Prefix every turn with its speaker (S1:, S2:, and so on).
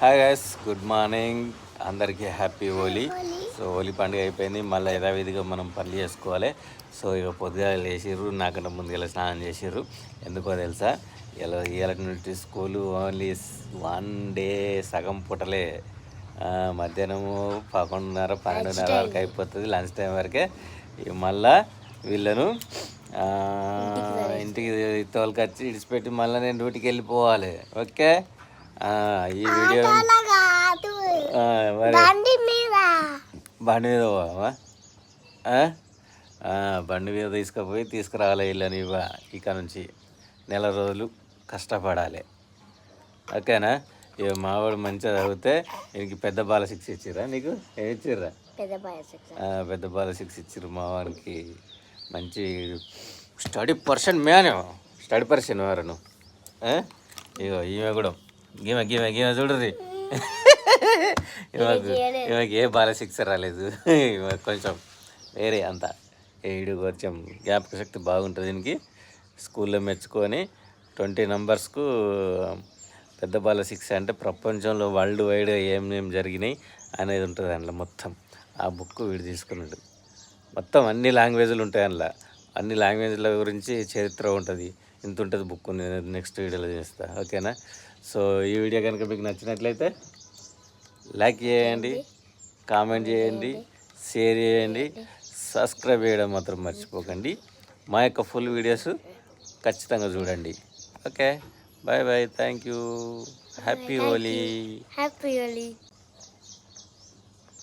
S1: Hi guys, good morning. అందరికీ happy Holi. So Holi పండుగ అయిపోయింది, మళ్ళీ యథావిధిగా మనం పనులు చేసుకోవాలి. సో ఇక పొద్దుగా లేచిర్రు, నాకంటే ముందుగా స్నానం చేసిర్రు. ఎందుకో తెలుసా, ఇవాళ నుండి స్కూలు ఓన్లీ 1 డే సగం పూటలే. మధ్యాహ్నము 11:30 12:30 వరకు అయిపోతుంది, లంచ్ టైం వరకే. మళ్ళా వీళ్ళను ఇంటికి తోలుకొచ్చి ఇడిచిపెట్టి మళ్ళీ నేను డ్యూటీకి వెళ్ళిపోవాలి. ఓకే, ఈ వీడియో బండి మీద పోవా? బండి మీద తీసుకుపోయి తీసుకురావాలి వీళ్ళని. ఇక నుంచి నెల రోజులు కష్టపడాలి. ఓకేనా? ఇక మావాడు మంచిగా చదివితే నీకు పెద్ద బాల 6 ఇచ్చిర్రా? నీకు ఏమి ఇచ్చిర్రా? పెద్ద బాల 6 ఇచ్చిర్రు మావాడికి. మంచి స్టడీ పర్సన్ ఎవరు? ఇగో ఈమె కూడా గీమె చూడరి. ఈమెకి ఏ బాల 6 రాలేదు. కొంచెం వేరే అంతా. ఈడు కొంచెం జ్ఞాపక శక్తి బాగుంటుంది దీనికి. స్కూల్లో మెచ్చుకొని 20 నంబర్స్కు పెద్ద బాల 6 అంటే ప్రపంచంలో వరల్డ్ వైడ్గా ఏమేమి జరిగినాయి అనేది ఉంటుంది అందులో మొత్తం. ఆ బుక్ వీడు తీసుకున్నాడు. మొత్తం అన్ని లాంగ్వేజ్లు ఉంటాయి అందులో. అన్ని లాంగ్వేజ్ల గురించి చరిత్ర ఉంటుంది. ఇంత ఉంటుంది బుక్. నెక్స్ట్ వీడియోలో చేస్తా. ఓకేనా? సో ఈ వీడియో కనుక మీకు నచ్చినట్లయితే లైక్ చేయండి, కామెంట్ చేయండి, షేర్ చేయండి, సబ్స్క్రైబ్ చేయడం మాత్రం మర్చిపోకండి. మా యొక్క ఫుల్ వీడియోస్ ఖచ్చితంగా చూడండి. Okay, bye bye, thank you, happy Holi.